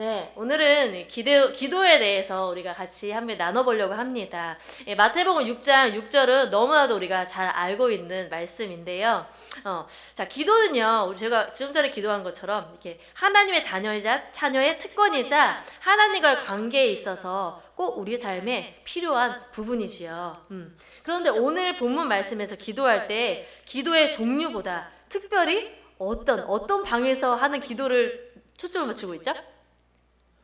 네, 오늘은 기도에 대해서 우리가 같이 한번 나눠보려고 합니다. 마태복음 6장 6절은 너무나도 우리가 잘 알고 있는 말씀인데요. 자, 기도는요, 제가 지금 전에 기도한 것처럼 이렇게 하나님의 자녀의 특권이자 하나님과의 관계에 있어서 꼭 우리 삶에 필요한 부분이지요. 그런데 오늘 본문 말씀에서 기도할 때 기도의 종류보다 특별히 어떤 방에서 하는 기도를 초점을 맞추고 있죠?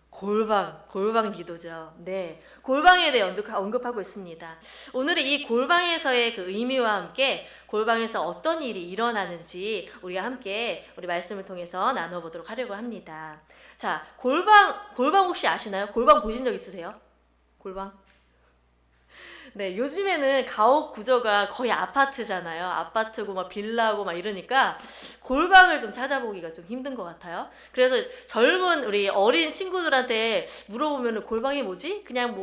골방 기도죠. 네. 골방에 대해 언급하고 있습니다. 오늘은 이 골방에서의 그 의미와 함께 골방에서 어떤 일이 일어나는지 우리가 함께 우리 말씀을 통해서 나눠보도록 하려고 합니다. 자, 골방 혹시 아시나요? 골방 보신 적 있으세요? 골방? 네, 요즘에는 가옥 구조가 거의 아파트잖아요. 아파트고 막 빌라고 막 이러니까 골방을 좀 찾아보기가 좀 힘든 것 같아요. 그래서 젊은 우리 어린 친구들한테 물어보면 골방이 뭐지? 그냥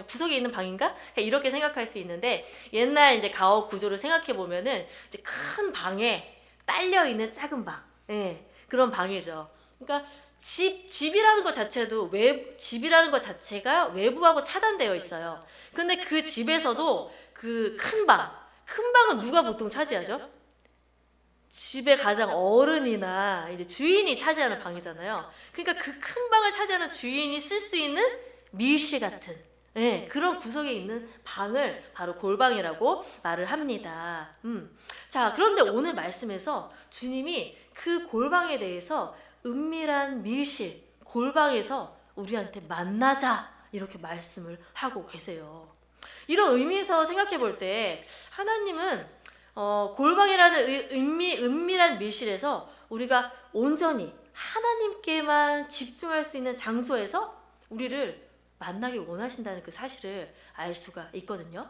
구석에 있는 방인가? 이렇게 생각할 수 있는데 옛날 이제 가옥 구조를 생각해 보면은 이제 큰 방에 딸려 있는 작은 방, 예, 그런 방이죠. 그러니까 집이라는 집이라는 것 자체가 외부하고 차단되어 있어요. 근데 그 집에서도 그 큰 방은 누가 보통 차지하죠? 집의 가장 어른이나 이제 주인이 차지하는 방이잖아요. 그러니까 그 큰 방을 차지하는 주인이 쓸 수 있는 밀실 같은, 예, 그런 구석에 있는 방을 바로 골방이라고 말을 합니다. 자, 그런데 오늘 말씀에서 주님이 그 골방에 대해서 은밀한 밀실, 골방에서 우리한테 만나자 이렇게 말씀을 하고 계세요. 이런 의미에서 생각해 볼 때 하나님은 골방이라는 은밀한 밀실에서 우리가 온전히 하나님께만 집중할 수 있는 장소에서 우리를 만나길 원하신다는 그 사실을 알 수가 있거든요.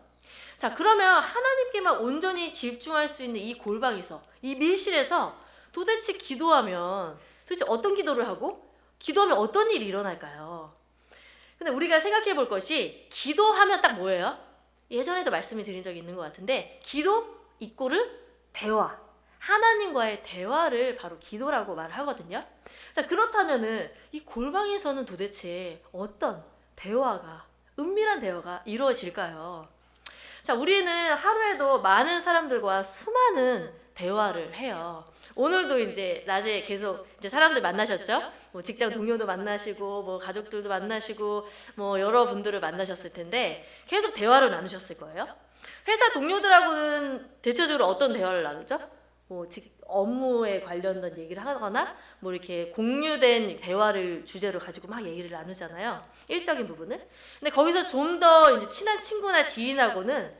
자, 그러면 하나님께만 온전히 집중할 수 있는 이 골방에서, 이 밀실에서 도대체 어떤 기도를 하고 기도하면 어떤 일이 일어날까요? 근데 우리가 생각해 볼 것이 기도하면 딱 뭐예요? 예전에도 말씀을 드린 적이 있는 것 같은데 기도 이꼬르 대화, 하나님과의 대화를 바로 기도라고 말하거든요. 자, 그렇다면은 이 골방에서는 도대체 어떤 은밀한 대화가 이루어질까요? 자, 우리는 하루에도 많은 사람들과 수많은 대화를 해요. 오늘도 이제 낮에 계속 이제 사람들 만나셨죠? 뭐 직장 동료도 만나시고, 뭐 가족들도 만나시고, 뭐 여러분들을 만나셨을 텐데 계속 대화를 나누셨을 거예요. 회사 동료들하고는 대체적으로 어떤 대화를 나누죠? 뭐 업무에 관련된 얘기를 하거나 뭐 이렇게 공유된 대화를 주제로 가지고 막 얘기를 나누잖아요. 일적인 부분을. 근데 거기서 좀 더 이제 친한 친구나 지인하고는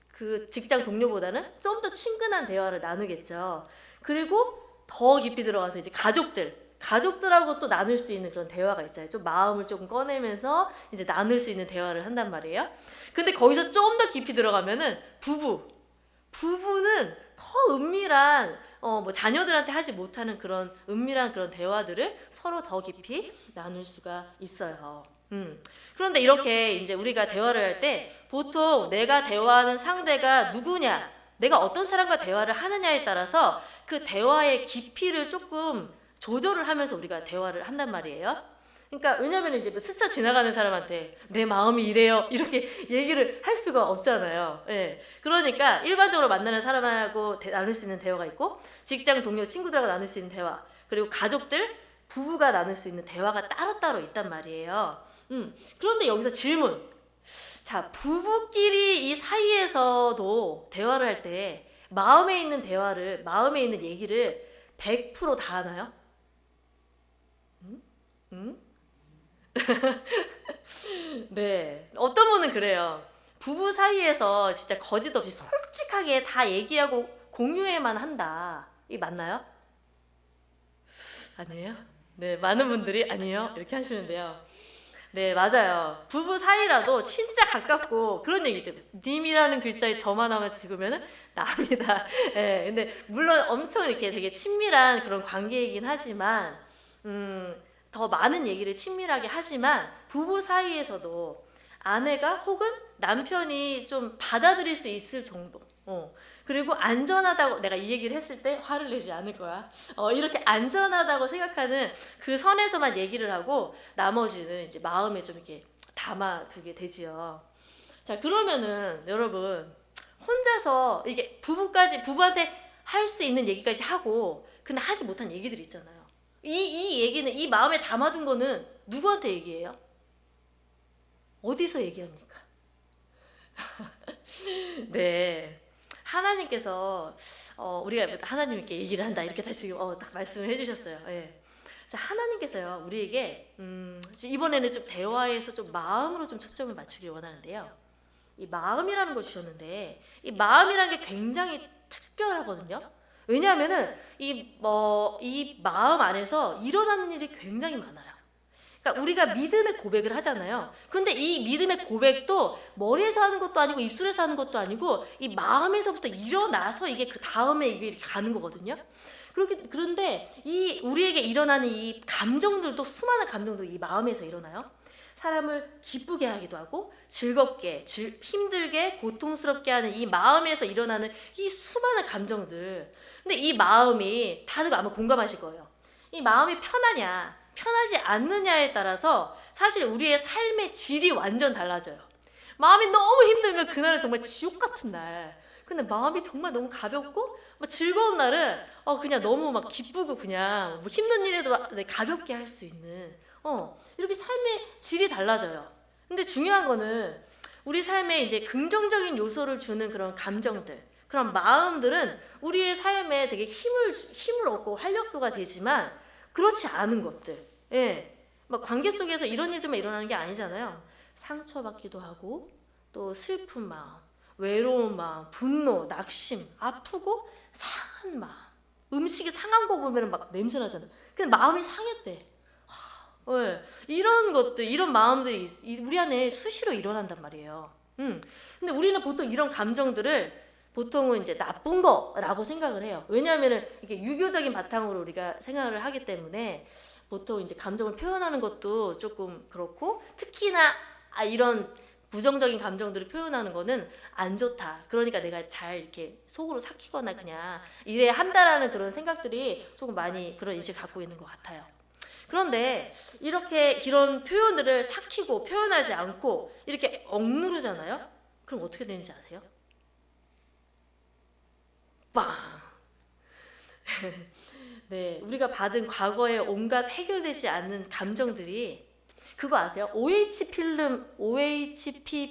그 직장 동료보다는 좀 더 친근한 대화를 나누겠죠. 그리고 더 깊이 들어가서 이제 가족들하고 또 나눌 수 있는 그런 대화가 있잖아요. 좀 마음을 조금 꺼내면서 이제 나눌 수 있는 대화를 한단 말이에요. 근데 거기서 좀 더 깊이 들어가면은 부부는 더 은밀한 뭐 자녀들한테 하지 못하는 그런 은밀한 그런 대화들을 서로 더 깊이 나눌 수가 있어요. 그런데 이렇게 이제 우리가 대화를 할 때 보통 내가 대화하는 상대가 누구냐, 내가 어떤 사람과 대화를 하느냐에 따라서 그 대화의 깊이를 조금 조절을 하면서 우리가 대화를 한단 말이에요. 그러니까 왜냐면 이제 스쳐 지나가는 사람한테 내 마음이 이래요 이렇게 얘기를 할 수가 없잖아요. 예. 그러니까 일반적으로 만나는 사람하고 나눌 수 있는 대화가 있고 직장 동료 친구들하고 나눌 수 있는 대화, 그리고 부부가 나눌 수 있는 대화가 따로따로 있단 말이에요. 그런데 여기서 질문. 자, 부부끼리 이 사이에서도 대화를 할 때 마음에 있는 얘기를 100%다 하나요? 음? 네. 어떤 분은 그래요. 부부 사이에서 진짜 거짓 없이 솔직하게 다 얘기하고 공유해만 한다. 이 맞나요? 아니에요? 네, 많은 분들이 아니에요. 이렇게 하시는데요. 네, 맞아요. 부부 사이라도 진짜 가깝고 그런 얘기죠. 님이라는 글자에 저만 하나 찍으면은 남이다. 예, 근데 물론 엄청 이렇게 되게 친밀한 그런 관계이긴 하지만, 더 많은 얘기를 친밀하게 하지만 부부 사이에서도 아내가 혹은 남편이 좀 받아들일 수 있을 정도, 그리고 안전하다고 내가 이 얘기를 했을 때 화를 내지 않을 거야. 이렇게 안전하다고 생각하는 그 선에서만 얘기를 하고 나머지는 이제 마음에 좀 이렇게 담아두게 되지요. 자, 그러면은 여러분 혼자서 이게 부부한테 할 수 있는 얘기까지 하고 근데 하지 못한 얘기들이 있잖아요. 이 얘기는 이 마음에 담아둔 거는 누구한테 얘기해요? 어디서 얘기합니까? 네. 하나님께서 우리가 하나님께 얘기를 한다 이렇게 다시 딱 말씀을 해주셨어요. 예. 자, 하나님께서요 우리에게 이번에는 좀 대화에서 좀 마음으로 좀 초점을 맞추길 원하는데요. 이 마음이라는 걸 주셨는데 이 마음이라는 게 굉장히 특별하거든요. 왜냐하면은 이 마음 안에서 일어나는 일이 굉장히 많아요. 그러니까 우리가 믿음의 고백을 하잖아요. 근데 이 믿음의 고백도 머리에서 하는 것도 아니고 입술에서 하는 것도 아니고 이 마음에서부터 일어나서 이게 그 다음에 이게 이렇게 가는 거거든요. 그런데 이 우리에게 일어나는 이 감정들도 수많은 감정들이 이 마음에서 일어나요. 사람을 기쁘게 하기도 하고 즐겁게, 힘들게, 고통스럽게 하는 이 마음에서 일어나는 이 수많은 감정들. 근데 이 마음이 다들 아마 공감하실 거예요. 이 마음이 편하냐 편하지 않느냐에 따라서 사실 우리의 삶의 질이 완전 달라져요. 마음이 너무 힘들면 그날은 정말 지옥 같은 날. 근데 마음이 정말 너무 가볍고 즐거운 날은 그냥 너무 막 기쁘고 그냥 뭐 힘든 일에도 가볍게 할 수 있는 이렇게 삶의 질이 달라져요. 근데 중요한 거는 우리 삶에 이제 긍정적인 요소를 주는 그런 감정들, 그런 마음들은 우리의 삶에 되게 힘을 얻고 활력소가 되지만 그렇지 않은 것들, 예, 막 관계 속에서 이런 일들만 일어나는 게 아니잖아요. 상처받기도 하고 또 슬픈 마음, 외로운 마음, 분노, 낙심, 아프고 상한 마음. 음식이 상한 거 보면 막 냄새 나잖아요. 근데 마음이 상했대. 네. 이런 것들, 이런 마음들이 우리 안에 수시로 일어난단 말이에요. 근데 우리는 보통 이런 감정들을 보통은 이제 나쁜 거라고 생각을 해요. 왜냐하면은 이게 유교적인 바탕으로 우리가 생각을 하기 때문에 보통 이제 감정을 표현하는 것도 조금 그렇고 특히나 이런 부정적인 감정들을 표현하는 거는 안 좋다. 그러니까 내가 잘 이렇게 속으로 삭히거나 그냥 이래야 한다라는 그런 생각들이 조금 많이 그런 인식을 갖고 있는 것 같아요. 그런데 이렇게 이런 표현들을 삭히고 표현하지 않고 이렇게 억누르잖아요. 그럼 어떻게 되는지 아세요? 빵! 네, 우리가 받은 과거의 온갖 해결되지 않는 감정들이 그거 아세요? OHP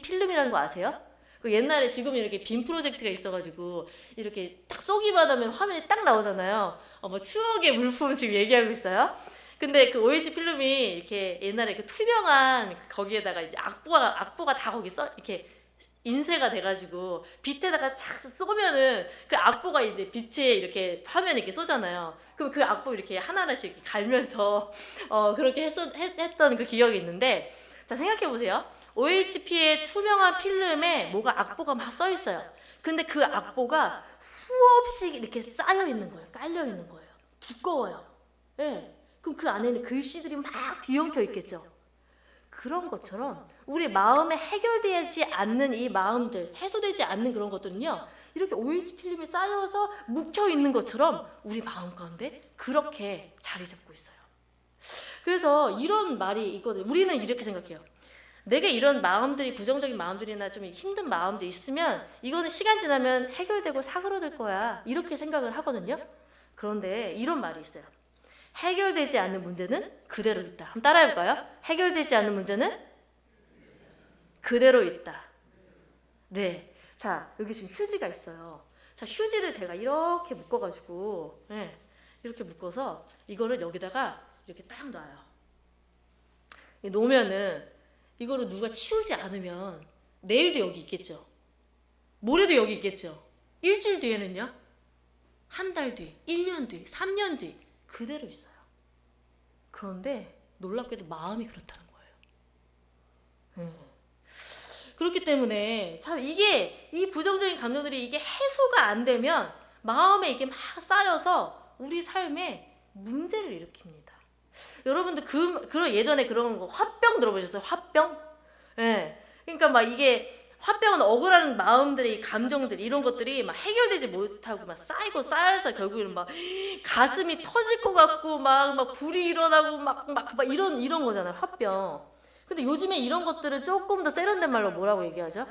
필름이라는 거 아세요? 그 옛날에 지금 이렇게 빔 프로젝트가 있어가지고 이렇게 딱 쏘기만 하면 화면이 딱 나오잖아요. 뭐 추억의 물품 지금 얘기하고 있어요. 근데 그 OH 필름이 이렇게 옛날에 그 투명한 거기에다가 이제 악보가 다 거기 이렇게 인쇄가 돼가지고 빛에다가 착 쏘면은 그 악보가 이제 빛에 이렇게 화면에 이렇게 쏘잖아요. 그럼 그 악보 이렇게 하나하나씩 이렇게 갈면서 그렇게 했던 그 기억이 있는데, 자 생각해 보세요. OHP의 투명한 필름에 뭐가 악보가 막 써 있어요. 근데 그 악보가 수없이 이렇게 쌓여 있는 거예요. 깔려 있는 거예요. 두꺼워요. 예. 네. 그럼 그 안에는 글씨들이 막 뒤엉켜 있겠죠. 그런 것처럼 우리 마음에 해결되지 않는 이 마음들, 해소되지 않는 그런 것들은요, 이렇게 OH 필름이 쌓여서 묵혀 있는 것처럼 우리 마음 가운데 그렇게 자리 잡고 있어요. 그래서 이런 말이 있거든요. 우리는 이렇게 생각해요. 내게 이런 마음들이, 부정적인 마음들이나 좀 힘든 마음들이 있으면 이거는 시간 지나면 해결되고 사그러들 거야, 이렇게 생각을 하거든요. 그런데 이런 말이 있어요. 해결되지 않는 문제는 그대로 있다. 한번 따라해볼까요? 해결되지 않는 문제는 그대로 있다. 네. 자, 여기 지금 휴지가 있어요. 자, 휴지를 제가 이렇게 묶어가지고, 네, 이렇게 묶어서 이거를 여기다가 이렇게 딱 놔요. 놓으면은 이거를 누가 치우지 않으면 내일도 여기 있겠죠. 모레도 여기 있겠죠. 일주일 뒤에는요, 한 달 뒤, 1년 뒤, 3년 뒤 그대로 있어요. 그런데 놀랍게도 마음이 그렇다는 거예요. 그렇기 때문에 참 이게 이 부정적인 감정들이 이게 해소가 안 되면 마음에 이게 막 쌓여서 우리 삶에 문제를 일으킵니다. 여러분들 그런 예전에 그런 거 화병 들어보셨어요? 화병? 예. 그러니까 막 이게 화병은 억울한 마음들이, 감정들이, 이런 것들이 막 해결되지 못하고 막 쌓이고 쌓여서 결국에는 막 가슴이 터질 것 같고 막 불이 일어나고 막 이런 거잖아요. 화병. 근데 요즘에 이런 것들을 조금 더 세련된 말로 뭐라고 얘기하죠?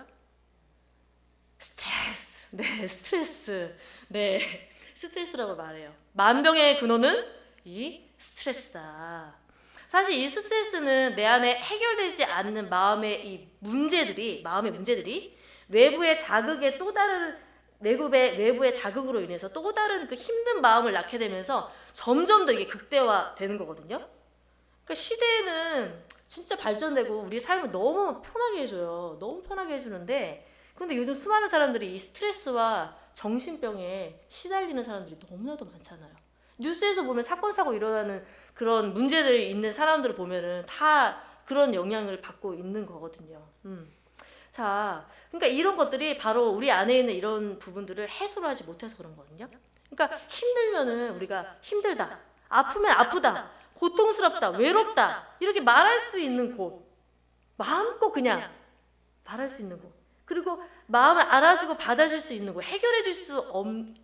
스트레스. 네, 스트레스. 네, 스트레스라고 말해요. 만병의 근원은 이 스트레스다. 사실 이 스트레스는 내 안에 해결되지 않는 마음의 문제들이 외부의 자극에 또 다른 외부의 자극으로 인해서 또 다른 그 힘든 마음을 낳게 되면서 점점 더 이게 극대화되는 거거든요. 그러니까 시대는 진짜 발전되고 우리 삶을 너무 편하게 해줘요. 너무 편하게 해주는데, 근데 요즘 수많은 사람들이 이 스트레스와 정신병에 시달리는 사람들이 너무나도 많잖아요. 뉴스에서 보면 사건 사고 일어나는 그런 문제들이 있는 사람들을 보면은 다 그런 영향을 받고 있는 거거든요. 자, 그러니까 이런 것들이 바로 우리 안에 있는 이런 부분들을 해소를 하지 못해서 그런 거거든요. 그러니까 힘들면은 우리가 힘들다, 아프면 아프다, 고통스럽다, 외롭다 이렇게 말할 수 있는 곳, 마음껏 그냥 말할 수 있는 곳, 그리고 마음을 알아주고 받아줄 수 있는 곳, 해결해 줄 수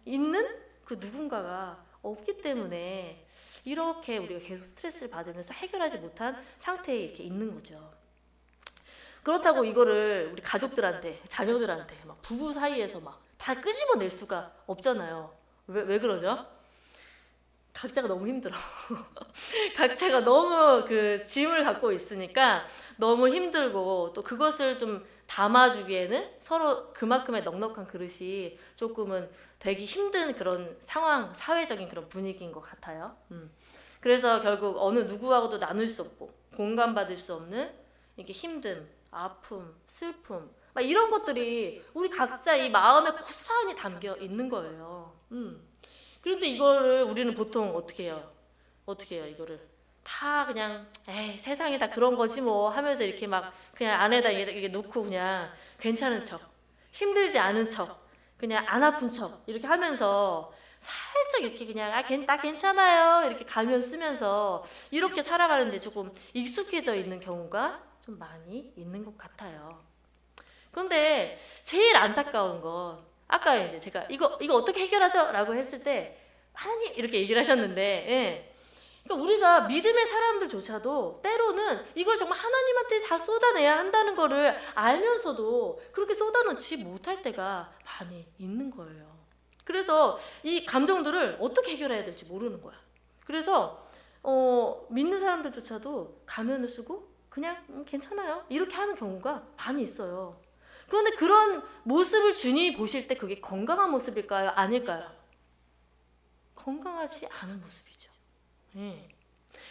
있는 그 누군가가 없기 때문에 이렇게 우리가 계속 스트레스를 받으면서 해결하지 못한 상태에 이렇게 있는 거죠. 그렇다고 이거를 우리 가족들한테, 자녀들한테, 막 부부 사이에서 막 다 끄집어낼 수가 없잖아요. 왜 그러죠? 각자가 너무 힘들어. 각자가 너무 그 짐을 갖고 있으니까 너무 힘들고, 또 그것을 좀 담아주기에는 서로 그만큼의 넉넉한 그릇이 조금은 되기 힘든 그런 상황, 사회적인 그런 분위기인 것 같아요. 그래서 결국 어느 누구하고도 나눌 수 없고 공감받을 수 없는 이렇게 힘듦, 아픔, 슬픔 막 이런 것들이 우리 각자 이 마음에 고스란히 담겨 있는 거예요. 그런데 이거를 우리는 보통 어떻게 해요? 이거를 다 그냥 에이 세상이 다 그런 거지 뭐 하면서 이렇게 막 그냥 안에다 이렇게 놓고 그냥 괜찮은 척, 힘들지 않은 척, 그냥 안 아픈 척 이렇게 하면서 살짝 이렇게 그냥 나 괜찮아요 이렇게 가면 쓰면서 이렇게 살아가는데 조금 익숙해져 있는 경우가 좀 많이 있는 것 같아요. 그런데 제일 안타까운 건 아까 이제 제가 이거 어떻게 해결하죠? 라고 했을 때 하나님 이렇게 얘기를 하셨는데, 예. 그러니까 우리가 믿음의 사람들조차도 때로는 이걸 정말 하나님한테 다 쏟아내야 한다는 거를 알면서도 그렇게 쏟아놓지 못할 때가 많이 있는 거예요. 그래서 이 감정들을 어떻게 해결해야 될지 모르는 거야. 그래서 믿는 사람들조차도 가면을 쓰고 그냥 괜찮아요 이렇게 하는 경우가 많이 있어요. 그런데 그런 모습을 주님이 보실 때 그게 건강한 모습일까요? 아닐까요? 건강하지 않은 모습이죠. 네.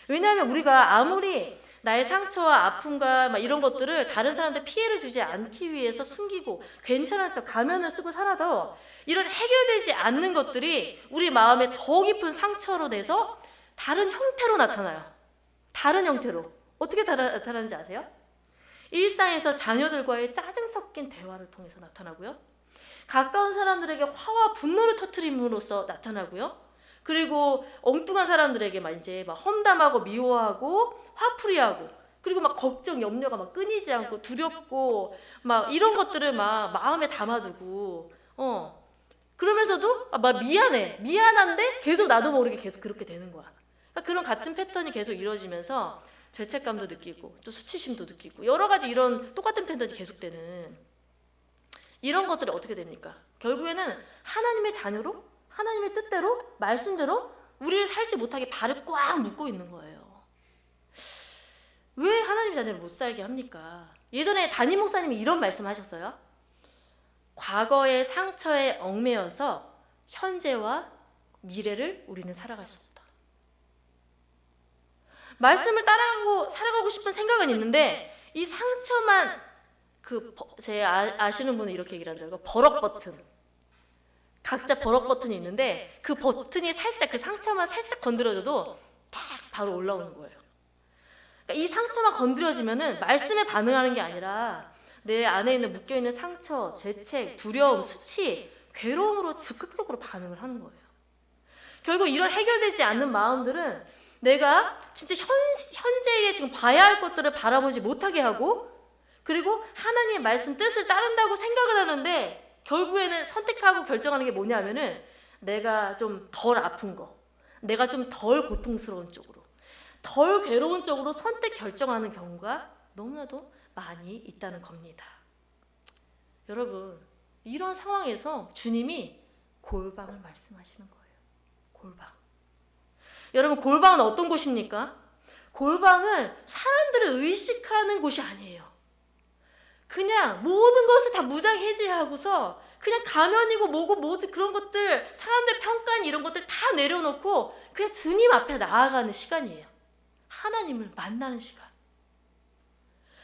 왜냐하면 우리가 아무리 나의 상처와 아픔과 막 이런 것들을 다른 사람한테 피해를 주지 않기 위해서 숨기고 괜찮은 척 가면을 쓰고 살아도 이런 해결되지 않는 것들이 우리 마음에 더 깊은 상처로 돼서 다른 형태로 나타나요. 다른 형태로. 어떻게 나타나는지 아세요? 일상에서 자녀들과의 짜증 섞인 대화를 통해서 나타나고요. 가까운 사람들에게 화와 분노를 터뜨림으로써 나타나고요. 그리고 엉뚱한 사람들에게 막 이제 막 험담하고 미워하고 화풀이하고, 그리고 막 걱정, 염려가 막 끊이지 않고 두렵고 막 이런 것들을 막 마음에 담아두고, 그러면서도 막 미안한데 계속 나도 모르게 계속 그렇게 되는 거야. 그러니까 그런 같은 패턴이 계속 이루어지면서 죄책감도 느끼고 또 수치심도 느끼고 여러 가지 이런 똑같은 패턴이 계속되는 이런 것들이 어떻게 됩니까? 결국에는 하나님의 자녀로, 하나님의 뜻대로, 말씀대로 우리를 살지 못하게 발을 꽉 묶고 있는 거예요. 왜 하나님의 자녀를 못 살게 합니까? 예전에 담임 목사님이 이런 말씀하셨어요. 과거의 상처에 얽매여서 현재와 미래를 우리는 살아갈 수 없다. 말씀을 따라가고 살아가고 싶은 생각은 있는데 이 상처만 제 아시는 분은 이렇게 얘기를 하더라고요. 버럭 버튼. 각자 버럭 버튼이 있는데 그 버튼이 살짝 그 상처만 살짝 건드려줘도 딱 바로 올라오는 거예요. 그러니까 이 상처만 건드려지면은 말씀에 반응하는 게 아니라 내 안에 있는 묶여있는 상처, 죄책, 두려움, 수치, 괴로움으로 즉각적으로 반응을 하는 거예요. 결국 이런 해결되지 않는 마음들은 내가 진짜 현재에 지금 봐야 할 것들을 바라보지 못하게 하고, 그리고 하나님의 말씀 뜻을 따른다고 생각을 하는데 결국에는 선택하고 결정하는 게 뭐냐면은 내가 좀 덜 아픈 거, 내가 좀 덜 고통스러운 쪽으로, 덜 괴로운 쪽으로 선택 결정하는 경우가 너무나도 많이 있다는 겁니다. 여러분, 이런 상황에서 주님이 골방을 말씀하시는 거예요. 골방. 여러분, 골방은 어떤 곳입니까? 골방은 사람들을 의식하는 곳이 아니에요. 그냥 모든 것을 다 무장해제하고서 그냥 가면이고 뭐고 모든 그런 것들, 사람들 평가한 이런 것들 다 내려놓고 그냥 주님 앞에 나아가는 시간이에요. 하나님을 만나는 시간.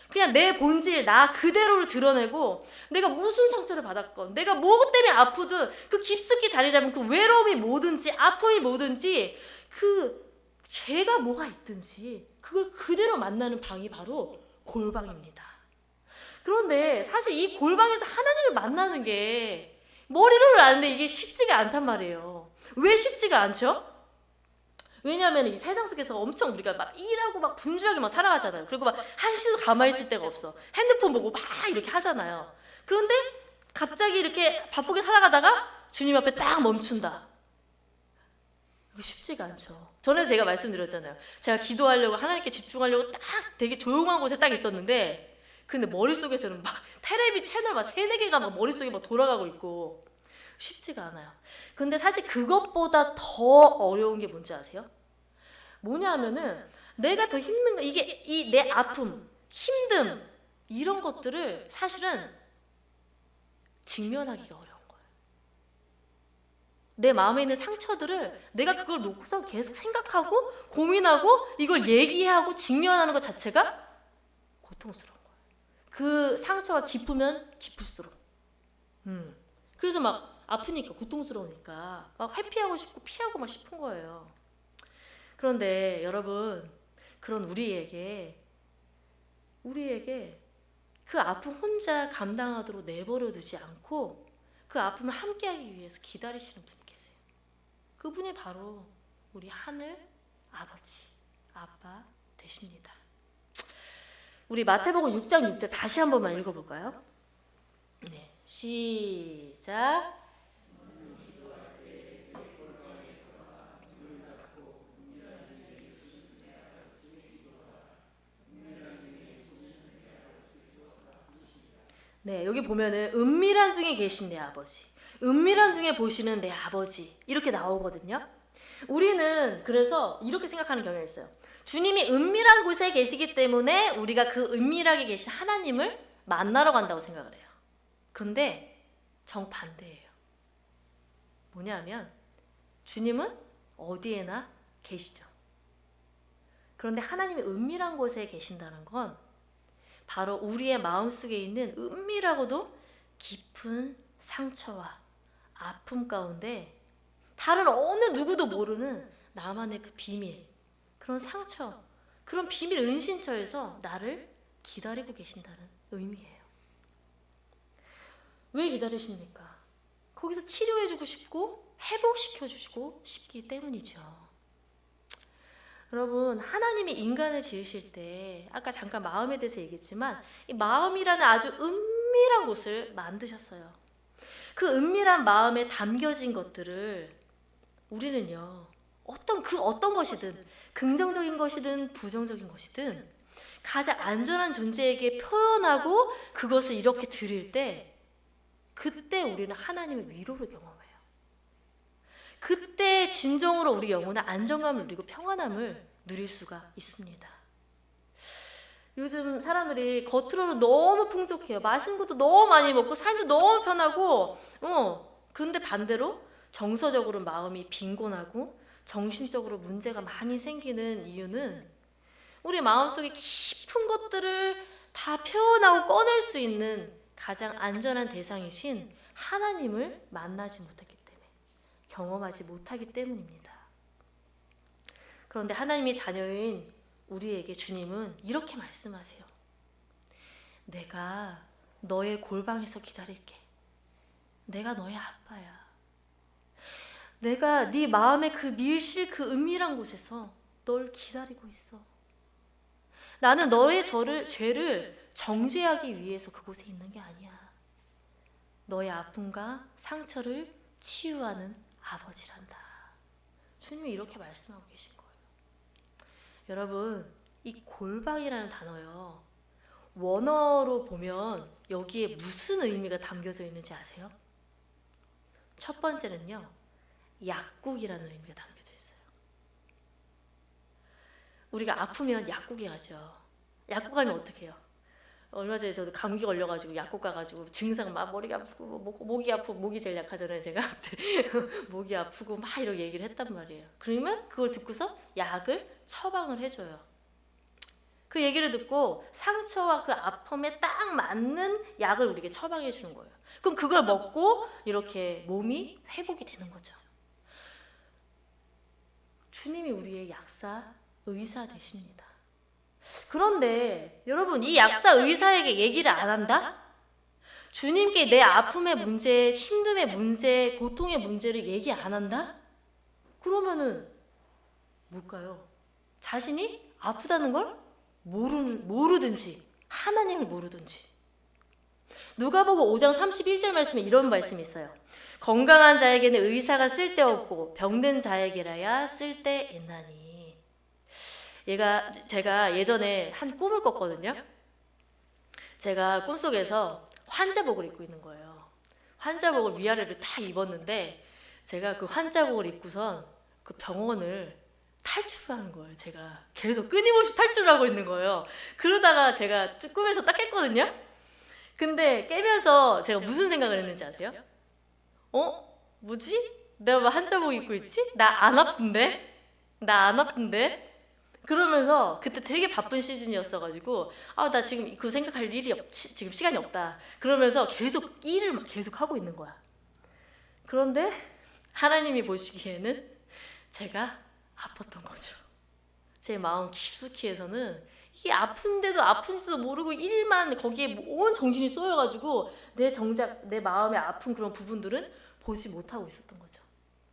그냥 내 본질, 나 그대로를 드러내고 내가 무슨 상처를 받았건, 내가 뭐 때문에 아프든 그 깊숙이 자리 잡은 그 외로움이 뭐든지 아픔이 뭐든지 그 죄가 뭐가 있든지 그걸 그대로 만나는 방이 바로 골방입니다. 그런데 사실 이 골방에서 하나님을 만나는 게 머리로는 아는데 이게 쉽지가 않단 말이에요. 왜 쉽지가 않죠? 왜냐하면 이 세상 속에서 엄청 우리가 막 일하고 막 분주하게 막 살아가잖아요. 그리고 막 한시도 가만히 있을 데가 없어. 핸드폰 보고 막 이렇게 하잖아요. 그런데 갑자기 이렇게 바쁘게 살아가다가 주님 앞에 딱 멈춘다. 이거 쉽지가 않죠. 전에도 제가 말씀드렸잖아요. 제가 기도하려고 하나님께 집중하려고 딱 되게 조용한 곳에 딱 있었는데 근데 머릿속에서는 막 테레비 채널 막 3-4개가 막 머릿속에 막 돌아가고 있고 쉽지가 않아요. 근데 사실 그것보다 더 어려운 게 뭔지 아세요? 뭐냐면은 내가 더 힘든 거, 이게 이 내 아픔, 힘듦 이런 것들을 사실은 직면하기가 어려운 거예요. 내 마음에 있는 상처들을 내가 그걸 놓고서 계속 생각하고 고민하고 이걸 얘기하고 직면하는 것 자체가 고통스러운 거예요. 그 상처가 깊으면 깊을수록 그래서 막 아프니까 고통스러우니까 막 회피하고 싶고 피하고 막 싶은 거예요. 그런데 여러분, 그런 우리에게 그 아픔 혼자 감당하도록 내버려 두지 않고 그 아픔을 함께하기 위해서 기다리시는 분이 계세요. 그분이 바로 우리 하늘 아버지, 아빠 되십니다. 우리 마태복음 6장 6절 다시 한 번만 읽어볼까요? 네, 시작. 네, 여기 보면은 은밀한 중에 계신 내 아버지, 은밀한 중에 보시는 내 아버지 이렇게 나오거든요. 우리는 그래서 이렇게 생각하는 경향이 있어요. 주님이 은밀한 곳에 계시기 때문에 우리가 그 은밀하게 계신 하나님을 만나러 간다고 생각을 해요. 근데 정반대예요. 뭐냐면 주님은 어디에나 계시죠. 그런데 하나님이 은밀한 곳에 계신다는 건 바로 우리의 마음속에 있는 은밀하고도 깊은 상처와 아픔 가운데 다른 어느 누구도 모르는 나만의 그 비밀, 그런 상처, 그런 비밀 은신처에서 나를 기다리고 계신다는 의미예요. 왜 기다리십니까? 거기서 치료해주고 싶고 회복시켜주시고 싶기 때문이죠. 여러분, 하나님이 인간을 지으실 때 아까 잠깐 마음에 대해서 얘기했지만 이 마음이라는 아주 은밀한 곳을 만드셨어요. 그 은밀한 마음에 담겨진 것들을 우리는요, 어떤 것이든 긍정적인 것이든 부정적인 것이든 가장 안전한 존재에게 표현하고 그것을 이렇게 드릴 때 그때 우리는 하나님의 위로를 경험해요. 그때 진정으로 우리 영혼은 안정감을 누리고 평안함을 누릴 수가 있습니다. 요즘 사람들이 겉으로는 너무 풍족해요. 맛있는 것도 너무 많이 먹고 삶도 너무 편하고 근데 반대로 정서적으로 마음이 빈곤하고 정신적으로 문제가 많이 생기는 이유는 우리 마음속에 깊은 것들을 다 표현하고 꺼낼 수 있는 가장 안전한 대상이신 하나님을 만나지 못했기 때문에, 경험하지 못하기 때문입니다. 그런데 하나님의 자녀인 우리에게 주님은 이렇게 말씀하세요. 내가 너의 골방에서 기다릴게. 내가 너의 아빠야. 내가 네 마음의 그 밀실, 그 은밀한 곳에서 널 기다리고 있어. 나는 너의 죄를 정죄하기 위해서 그곳에 있는 게 아니야. 너의 아픔과 상처를 치유하는 아버지란다. 주님이 이렇게 말씀하고 계신 거예요. 여러분, 이 골방이라는 단어요, 원어로 보면 여기에 무슨 의미가 담겨져 있는지 아세요? 첫 번째는요, 약국이라는 의미가 담겨져 있어요. 우리가 아프면 약국에 가죠. 약국 가면 어떻게 해요? 얼마 전에 저도 감기 걸려가지고 약국 가가지고 증상 막 머리가 아프고 목이 아프고, 목이 제일 약하잖아요 제가. 목이 아프고 막 이렇게 얘기를 했단 말이에요. 그러면 그걸 듣고서 약을 처방을 해줘요. 그 얘기를 듣고 상처와 그 아픔에 딱 맞는 약을 우리에게 처방해 주는 거예요. 그럼 그걸 먹고 이렇게 몸이 회복이 되는 거죠. 주님이 우리의 약사, 의사 되십니다. 그런데 여러분, 이 약사, 의사에게 얘기를 안 한다? 주님께 내 아픔의 문제, 힘듦의 문제, 고통의 문제를 얘기 안 한다? 그러면은 뭘까요? 자신이 아프다는 걸 모르든지, 하나님을 모르든지. 누가복음 5장 31절 말씀에 이런 말씀이 있어요. 건강한 자에게는 의사가 쓸데없고 병든 자에게라야 쓸데있나니. 제가 예전에 한 꿈을 꿨거든요. 제가 꿈속에서 환자복을 입고 있는 거예요. 환자복을 위아래로 다 입었는데 제가 그 환자복을 입고선 그 병원을 탈출하는 거예요. 제가 계속 끊임없이 탈출을 하고 있는 거예요. 그러다가 제가 꿈에서 딱 깼거든요. 근데 깨면서 제가 무슨 생각을 했는지 아세요? 뭐지? 내가 왜 환자복 입고 있지? 나 안 아픈데? 나 안 아픈데? 그러면서 그때 되게 바쁜 시즌이었어가지고 나 지금 그 생각할 일이 지금 시간이 없다. 그러면서 계속 일을 막 계속 하고 있는 거야. 그런데 하나님이 보시기에는 제가 아팠던 거죠. 제 마음 깊숙이에서는 이게 아픈데도 아픈지도 모르고 일만 거기에 온 정신이 쏘여가지고 내 마음에 아픈 그런 부분들은 보지 못하고 있었던 거죠.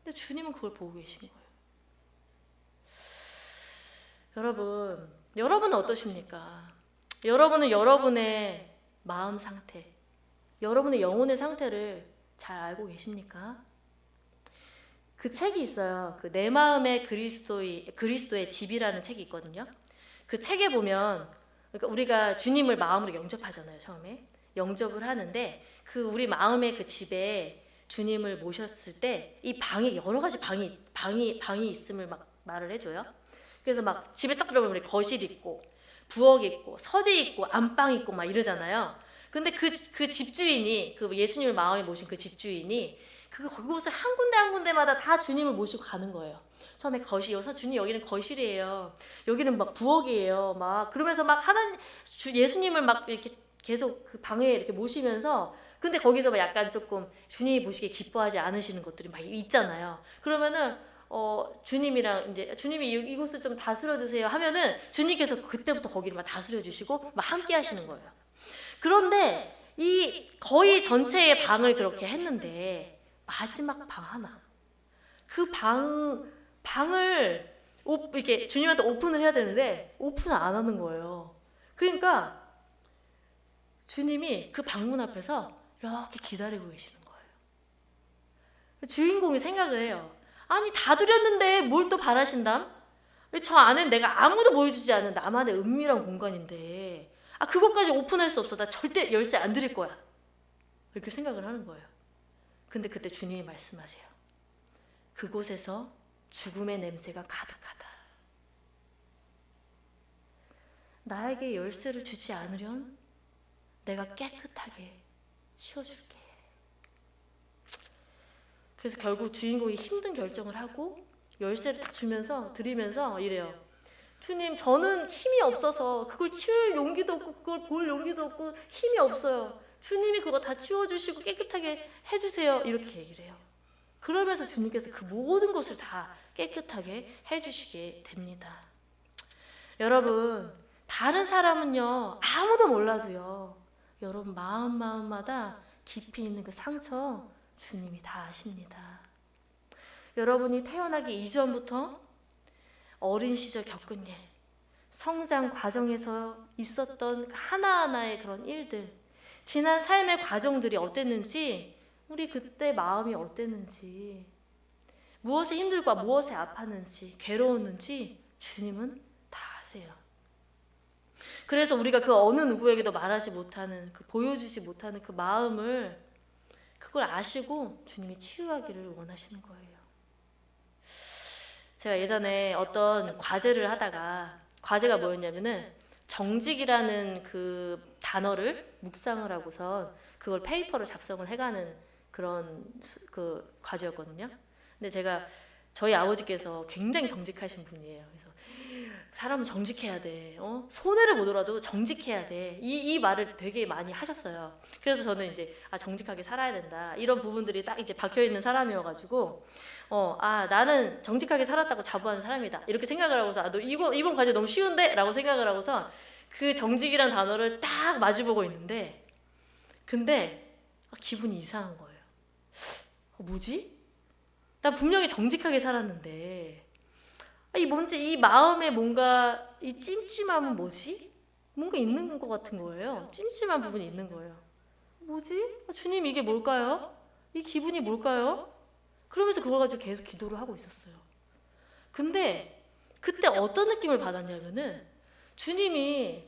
근데 주님은 그걸 보고 계신 거예요. 여러분은 어떠십니까? 여러분은 여러분의 마음 상태, 여러분의 영혼의 상태를 잘 알고 계십니까? 그 책이 있어요. 그 내 마음의 그리스도의 집이라는 책이 있거든요. 그 책에 보면, 그러니까 우리가 주님을 마음으로 영접하잖아요. 처음에 영접을 하는데 그 우리 마음의 그 집에 주님을 모셨을 때 이 방에 여러 가지 방이 있음을 막 말을 해줘요. 그래서 막 집에 딱 들어오면 우리 거실 있고 부엌 있고 서재 있고 안방 있고 막 이러잖아요. 근데 그 집주인이, 그 예수님을 마음에 모신 그 집주인이 그곳을 한 군데 한 군데마다 다 주님을 모시고 가는 거예요. 처음에 거실이어서 주님 여기는 거실이에요. 여기는 막 부엌이에요. 막 그러면서 막 예수님을 막 이렇게 계속 그 방에 이렇게 모시면서, 근데 거기서 막 약간 조금 주님이 보시기에 기뻐하지 않으시는 것들이 막 있잖아요. 그러면은 주님이랑 이제 주님이 이곳을 좀 다스려 주세요 하면은 주님께서 그때부터 거기를 막 다스려 주시고 막 함께 하시는 거예요. 그런데 이 거의 전체의 방을 그렇게 했는데 마지막 방 하나, 그 방을 이렇게 주님한테 오픈을 해야 되는데 오픈을 안 하는 거예요. 그러니까 주님이 그 방문 앞에서 이렇게 기다리고 계시는 거예요. 주인공이 생각을 해요. 아니 다 드렸는데 뭘 또 바라신담? 저 안엔 내가 아무도 보여주지 않은 나만의 은밀한 공간인데 그것까지 오픈할 수 없어. 나 절대 열쇠 안 드릴 거야. 이렇게 생각을 하는 거예요. 근데 그때 주님이 말씀하세요. 그곳에서 죽음의 냄새가 가득하다. 나에게 열쇠를 주지 않으련 내가 깨끗하게 치워줄게. 그래서 결국 주인공이 힘든 결정을 하고 열쇠를 드리면서 이래요. 주님, 저는 힘이 없어서 그걸 치울 용기도 없고 그걸 볼 용기도 없고 힘이 없어요. 주님이 그거 다 치워주시고 깨끗하게 해주세요. 이렇게 얘기를 해요. 그러면서 주님께서 그 모든 것을 다 깨끗하게 해주시게 됩니다. 여러분, 다른 사람은요 아무도 몰라도요, 여러분 마음마다 깊이 있는 그 상처 주님이 다 아십니다. 여러분이 태어나기 이전부터 어린 시절 겪은 일, 성장 과정에서 있었던 하나하나의 그런 일들, 지난 삶의 과정들이 어땠는지, 우리 그때 마음이 어땠는지, 무엇에 힘들고 무엇에 아팠는지, 괴로웠는지 주님은 다 아세요. 그래서 우리가 그 어느 누구에게도 말하지 못하는, 그 보여주지 못하는 그 마음을, 그걸 아시고 주님이 치유하기를 원하시는 거예요. 제가 예전에 어떤 과제를 하다가, 과제가 뭐였냐면은 정직이라는 그 단어를 묵상을 하고서 그걸 페이퍼로 작성을 해가는 그런 그 과제였거든요. 근데 제가, 저희 아버지께서 굉장히 정직하신 분이에요. 그래서 사람은 정직해야 돼. 손해를 보더라도 정직해야 돼. 이 말을 되게 많이 하셨어요. 그래서 저는 이제 정직하게 살아야 된다. 이런 부분들이 딱 이제 박혀 있는 사람이어가지고 나는 정직하게 살았다고 자부하는 사람이다. 이렇게 생각을 하고서 너 이번 과제 너무 쉬운데? 라고 생각을 하고서 그 정직이란 단어를 딱 마주보고 있는데, 근데 기분이 이상한 거예요. 뭐지? 나 분명히 정직하게 살았는데 이 마음에 뭔가 이 찜찜함은 뭐지? 뭔가 있는 것 같은 거예요. 찜찜한 부분이 있는 거예요. 뭐지? 주님, 이게 뭘까요? 이 기분이 뭘까요? 그러면서 그걸 가지고 계속 기도를 하고 있었어요. 근데 그때 어떤 느낌을 받았냐면은, 주님이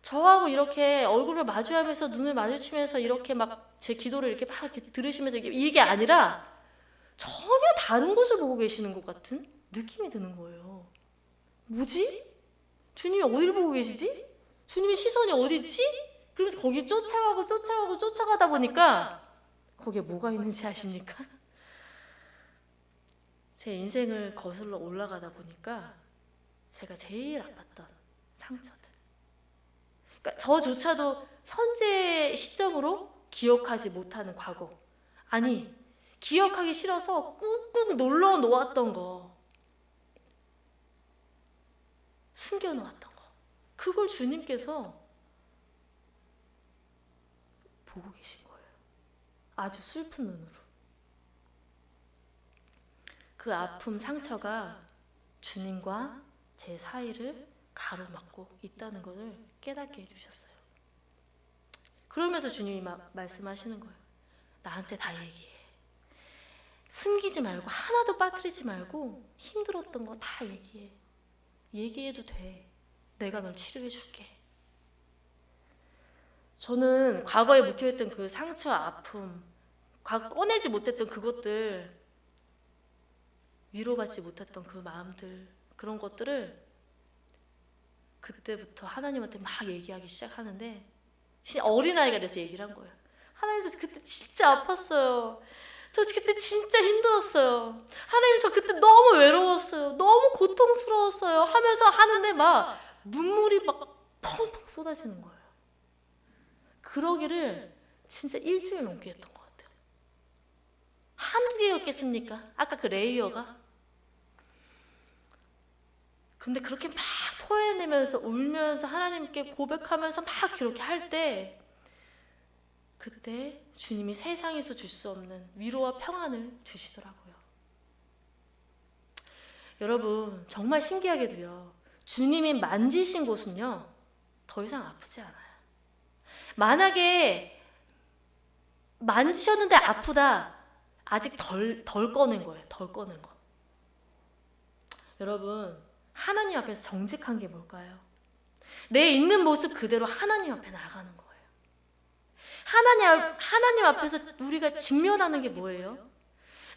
저하고 이렇게 얼굴을 마주하면서 눈을 마주치면서 이렇게 막 제 기도를 이렇게 막 이렇게 들으시면서 이게 아니라 전혀 다른 곳을 보고 계시는 것 같은 느낌이 드는 거예요. 뭐지? 주님이 어디를 보고 계시지? 주님의 시선이 어디 있지? 그러면서 거기 쫓아가다 보니까 거기에 뭐가 있는지 아십니까? 제 인생을 거슬러 올라가다 보니까 제가 제일 아팠던 상처들, 그러니까 저조차도 현재 시점으로 기억하지 못하는 과거, 아니 기억하기 싫어서 꾹꾹 눌러 놓았던 거, 숨겨놓았던 거, 그걸 주님께서 보고 계신 거예요. 아주 슬픈 눈으로. 그 아픔, 상처가 주님과 제 사이를 가로막고 있다는 것을 깨닫게 해주셨어요. 그러면서 주님이 말씀하시는 거예요. 나한테 다 얘기해. 숨기지 말고, 하나도 빠뜨리지 말고, 힘들었던 거 다 얘기해. 얘기해도 돼. 내가 널 치료해 줄게. 저는 과거에 묵혀있던 그 상처와 아픔, 꺼내지 못했던 그것들, 위로받지 못했던 그 마음들, 그런 것들을 그때부터 하나님한테 막 얘기하기 시작하는데, 어린아이가 돼서 얘기를 한 거예요. 하나님, 저 그때 진짜 아팠어요. 저 그때 진짜 힘들었어요. 하나님, 저 그때 너무 외로웠어요. 너무 고통스러웠어요. 하면서 하는데 막 눈물이 막 펑펑 쏟아지는 거예요. 그러기를 진짜 일주일 넘게 했던 것 같아요. 한두 개였겠습니까? 아까 그 레이어가. 근데 그렇게 막 토해내면서 울면서 하나님께 고백하면서 막 그렇게 할 때, 그때 주님이 세상에서 줄 수 없는 위로와 평안을 주시더라고요. 여러분, 정말 신기하게도요, 주님이 만지신 곳은요 더 이상 아프지 않아요. 만약에 만지셨는데 아프다, 아직 덜 꺼낸 거예요. 덜 꺼낸 거. 여러분, 하나님 앞에서 정직한 게 뭘까요? 내 있는 모습 그대로 하나님 앞에 나가는 거예요. 하나님 앞에서 우리가 직면하는 게 뭐예요?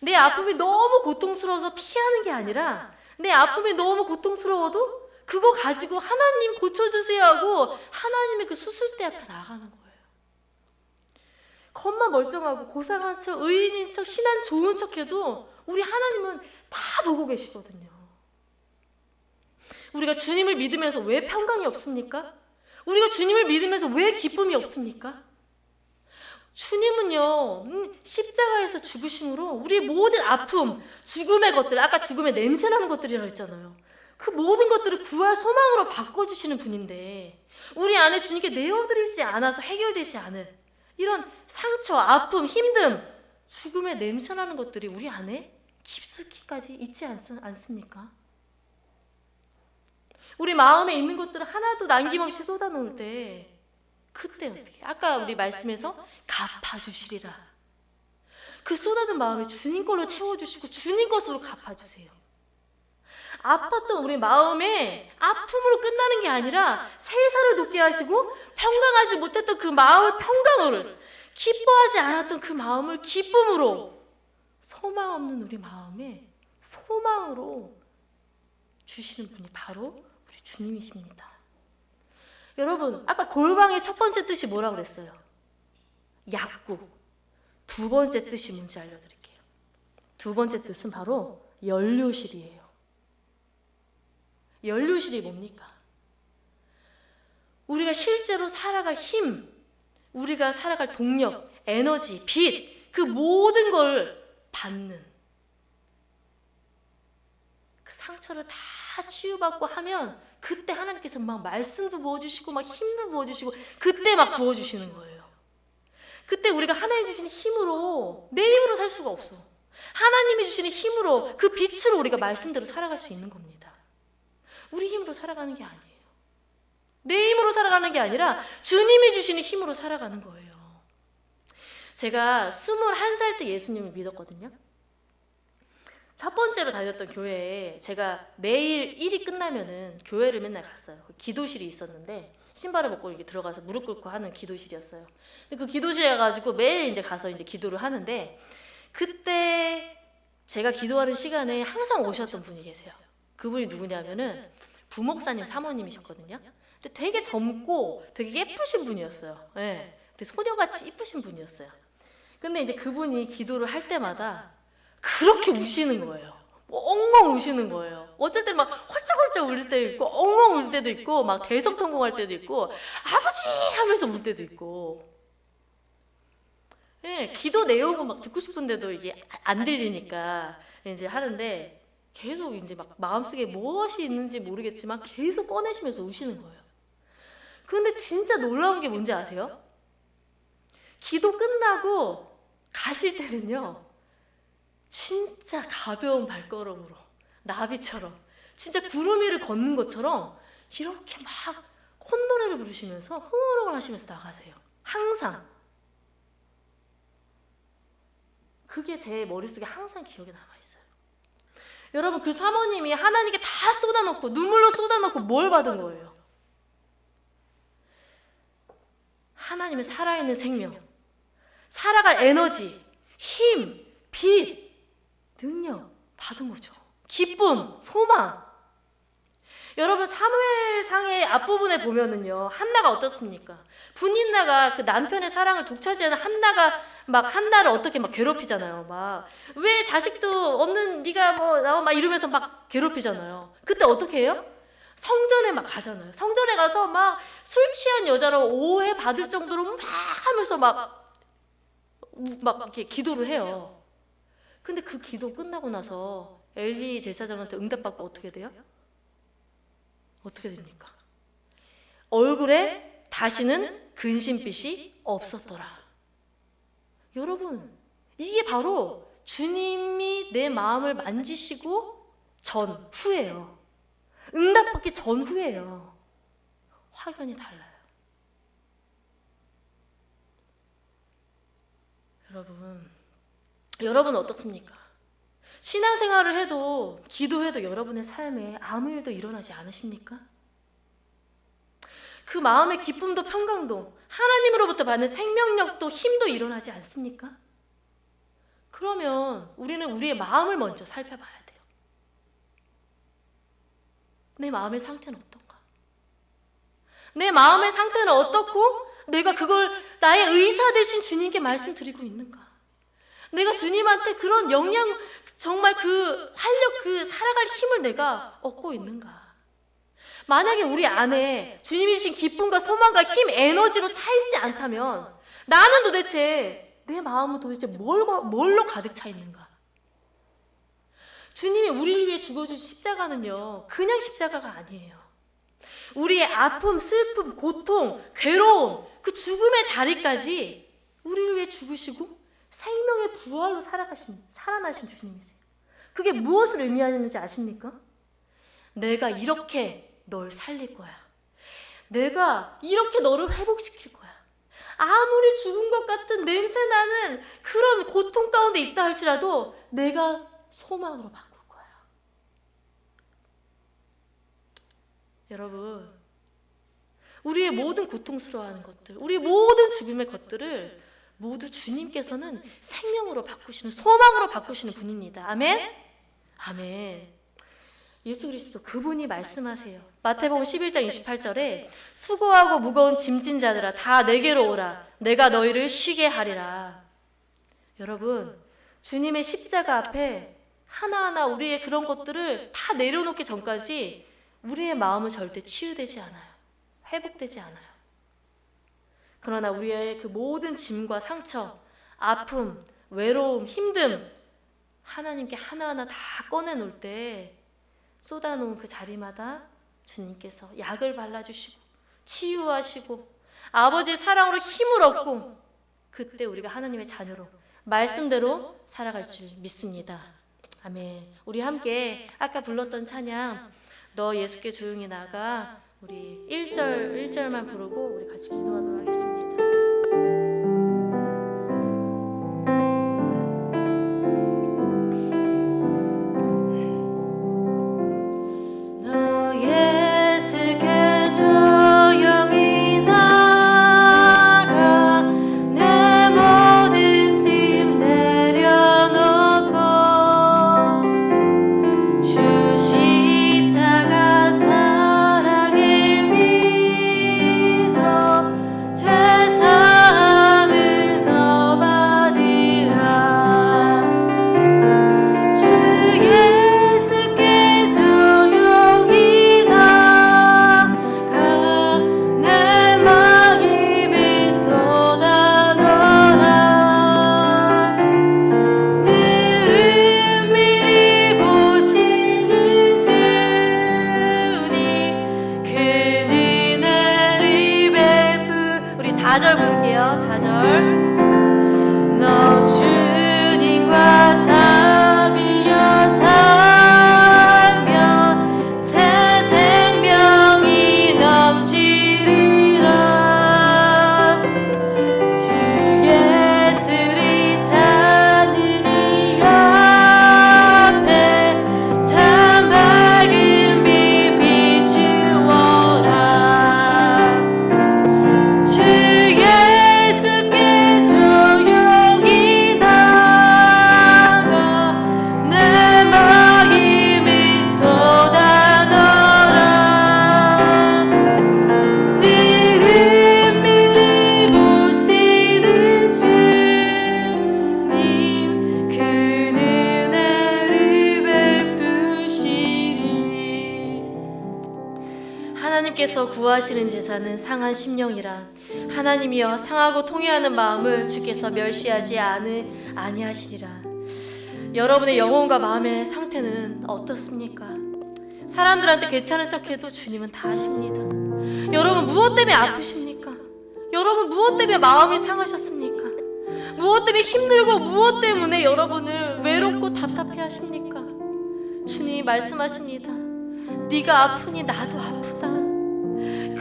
내 아픔이 너무 고통스러워서 피하는 게 아니라, 내 아픔이 너무 고통스러워도 그거 가지고 하나님 고쳐주세요 하고 하나님의 그 수술대 앞에 나가는 거예요. 겉만 멀쩡하고 고상한 척, 의인인 척, 신한 좋은 척 해도 우리 하나님은 다 보고 계시거든요. 우리가 주님을 믿으면서 왜 평강이 없습니까? 우리가 주님을 믿으면서 왜 기쁨이 없습니까? 주님은요, 십자가에서 죽으심으로 우리 모든 아픔, 죽음의 것들, 아까 죽음의 냄새나는 것들이라고 했잖아요. 그 모든 것들을 구할 소망으로 바꿔주시는 분인데, 우리 안에 주님께 내어드리지 않아서 해결되지 않은 이런 상처, 아픔, 힘듦, 죽음의 냄새나는 것들이 우리 안에 깊숙이까지 있지 않습니까? 우리 마음에 있는 것들을 하나도 남김없이 쏟아놓을 때 그때 어떻게? 아까 우리 말씀에서 갚아주시리라. 그 쏟아진 마음을 주님 걸로 채워주시고 주님 것으로 갚아주세요. 아팠던 우리 마음에 아픔으로 끝나는 게 아니라 세살을 돋게 하시고 평강하지 못했던 그 마음을 평강으로, 기뻐하지 않았던 그 마음을 기쁨으로, 소망 없는 우리 마음에 소망으로 주시는 분이 바로 우리 주님이십니다. 여러분, 아까 골방의 첫 번째 뜻이 뭐라고 그랬어요? 약국. 두 번째 뜻이 뭔지 알려드릴게요. 두 번째 뜻은 바로 연료실이에요. 연료실이 뭡니까? 우리가 실제로 살아갈 힘, 우리가 살아갈 동력, 에너지, 빛, 그 모든 걸 받는, 그 상처를 다 치유받고 하면 그때 하나님께서 막 말씀도 부어주시고 막 힘도 부어주시고 그때 막 부어주시는 거예요. 그때 우리가 하나님 주시는 힘으로, 내 힘으로 살 수가 없어. 하나님이 주시는 힘으로, 그 빛으로 우리가 말씀대로 살아갈 수 있는 겁니다. 우리 힘으로 살아가는 게 아니에요. 내 힘으로 살아가는 게 아니라 주님이 주시는 힘으로 살아가는 거예요. 제가 21살 때 예수님을 믿었거든요. 첫 번째로 다녔던 교회에 제가 매일 일이 끝나면은 교회를 맨날 갔어요. 기도실이 있었는데 신발을 벗고 이렇게 들어가서 무릎 꿇고 하는 기도실이었어요. 근데 그 기도실에 가지고 매일 이제 가서 이제 기도를 하는데, 그때 제가 기도하는 시간에 항상 오셨던 분이 계세요. 그분이 누구냐면은 부목사님 사모님이셨거든요. 근데 되게 젊고 되게 예쁘신 분이었어요. 네. 되게 소녀같이 이쁘신 분이었어요. 근데 이제 그분이 기도를 할 때마다 그렇게 우시는 거예요. 엉엉 우시는 거예요. 어쩔 때 막 헐쩍헐쩍 울 때도 있고, 엉엉 울 때도 있고, 막 대성통곡할 때도 있고, 아버지 하면서 울 때도 있고. 예, 기도 내용은 막 듣고 싶은데도 이게 안 들리니까 이제 하는데, 계속 이제 막 마음속에 무엇이 있는지 모르겠지만 계속 꺼내시면서 우시는 거예요. 근데 진짜 놀라운 게 뭔지 아세요? 기도 끝나고 가실 때는요, 진짜 가벼운 발걸음으로 나비처럼, 진짜 구름 위를 걷는 것처럼 이렇게 막 콧노래를 부르시면서 흥얼흥얼 하시면서 나가세요. 항상. 그게 제 머릿속에 항상 기억에 남아있어요. 여러분, 그 사모님이 하나님께 다 쏟아놓고, 눈물로 쏟아놓고 뭘 받은 거예요? 하나님의 살아있는 생명, 살아갈 에너지, 힘, 빛, 능력 받은 거죠. 기쁨, 소망. 여러분, 사무엘상의 앞부분에 보면은요, 한나가 어떻습니까? 분인나가 그 남편의 사랑을 독차지하는 한나를 어떻게 막 괴롭히잖아요. 막 왜 자식도 없는 네가 뭐 나와 막 이러면서 막 괴롭히잖아요. 그때 어떻게 해요? 성전에 막 가잖아요. 성전에 가서 막 술 취한 여자로 오해받을 정도로 막 하면서 막 이렇게 기도를 해요. 근데 그 기도 끝나고 나서 엘리 제사장한테 응답받고 어떻게 돼요? 어떻게 됩니까? 얼굴에 다시는 근심빛이 없었더라. 여러분, 이게 바로 주님이 내 마음을 만지시고 후예요. 응답받기 후예요. 확연히 달라요. 여러분은 어떻습니까? 신앙생활을 해도, 기도해도 여러분의 삶에 아무 일도 일어나지 않으십니까? 그 마음의 기쁨도 평강도, 하나님으로부터 받는 생명력도 힘도 일어나지 않습니까? 그러면 우리는 우리의 마음을 먼저 살펴봐야 돼요. 내 마음의 상태는 어떤가? 내 마음의 상태는 어떻고, 내가 그걸 나의 의사 되신 주님께 말씀드리고 있는가? 내가 주님한테 그런 영향, 정말 그 활력, 그 살아갈 힘을 내가 얻고 있는가? 만약에 우리 안에 주님이 주신 기쁨과 소망과 힘, 에너지로 차있지 않다면 나는 도대체, 내 마음은 도대체 뭘로 가득 차 있는가? 주님이 우리를 위해 죽어주신 십자가는요, 그냥 십자가가 아니에요. 우리의 아픔, 슬픔, 고통, 괴로움, 그 죽음의 자리까지 우리를 위해 죽으시고 생명의 부활로 살아나신 주님이세요. 그게 무엇을 의미하는지 아십니까? 내가 이렇게 널 살릴 거야. 내가 이렇게 너를 회복시킬 거야. 아무리 죽은 것 같은 냄새나는 그런 고통 가운데 있다 할지라도 내가 소망으로 바꿀 거야. 여러분, 우리의 모든 고통스러워하는 것들, 우리의 모든 죽음의 것들을 모두 주님께서는 생명으로 바꾸시는, 소망으로 바꾸시는 분입니다. 아멘? 아멘. 예수 그리스도 그분이 말씀하세요. 마태복음 11장 28절에 수고하고 무거운 짐진 자들아 다 내게로 오라. 내가 너희를 쉬게 하리라. 여러분, 주님의 십자가 앞에 하나하나 우리의 그런 것들을 다 내려놓기 전까지 우리의 마음은 절대 치유되지 않아요. 회복되지 않아요. 그러나 우리의 그 모든 짐과 상처, 아픔, 외로움, 힘듦 하나님께 하나하나 다 꺼내놓을 때 쏟아놓은 그 자리마다 주님께서 약을 발라주시고 치유하시고 아버지의 사랑으로 힘을 얻고 그때 우리가 하나님의 자녀로 말씀대로 살아갈 줄 믿습니다. 아멘. 우리 함께 아까 불렀던 찬양 너 예수께 조용히 나가 우리 1절만 부르고 우리 같이 기도하도록 하겠습니다. 하나님께서 구하시는 제사는 상한 심령이라. 하나님이여 상하고 통회하는 마음을 주께서 멸시하지 아니하시리라. 여러분의 영혼과 마음의 상태는 어떻습니까? 사람들한테 괜찮은 척해도 주님은 다 아십니다. 여러분 무엇 때문에 아프십니까? 여러분 무엇 때문에 마음이 상하셨습니까? 무엇 때문에 힘들고 무엇 때문에 여러분을 외롭고 답답해 하십니까? 주님이 말씀하십니다. 네가 아프니 나도 아프다.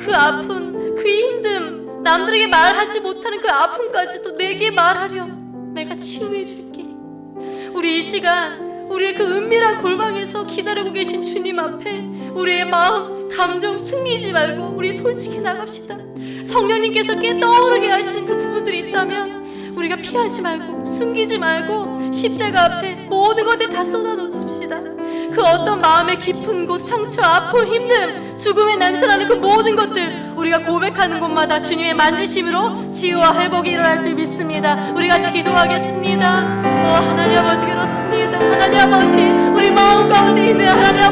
그 아픔, 그 힘듦, 남들에게 말하지 못하는 그 아픔까지도 내게 말하렴. 내가 치유해 줄게. 우리 이 시간 우리의 그 은밀한 골방에서 기다리고 계신 주님 앞에 우리의 마음, 감정 숨기지 말고 우리 솔직히 나갑시다. 성령님께서 떠오르게 하시는 그 부분들이 있다면 우리가 피하지 말고 숨기지 말고 십자가 앞에 모든 것들 다 쏟아놓읍시다. 그 어떤 마음의 깊은 곳, 상처, 아픔, 힘듦, 죽음의 냄새나는 그 모든 것들 우리가 고백하는 곳마다 주님의 만지심으로 치유와 회복이 일어날 줄 믿습니다. 우리 같이 기도하겠습니다. 하나님 아버지 그렇습니다. 하나님 아버지 우리 마음 가운데 있는 하나님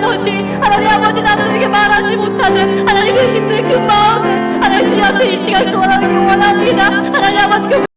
아버지 남들에게 말하지 못하는 하나님 그 힘든 그 마음을 하나님 주님 앞에 이 시간 쏟아내기를 원합니다.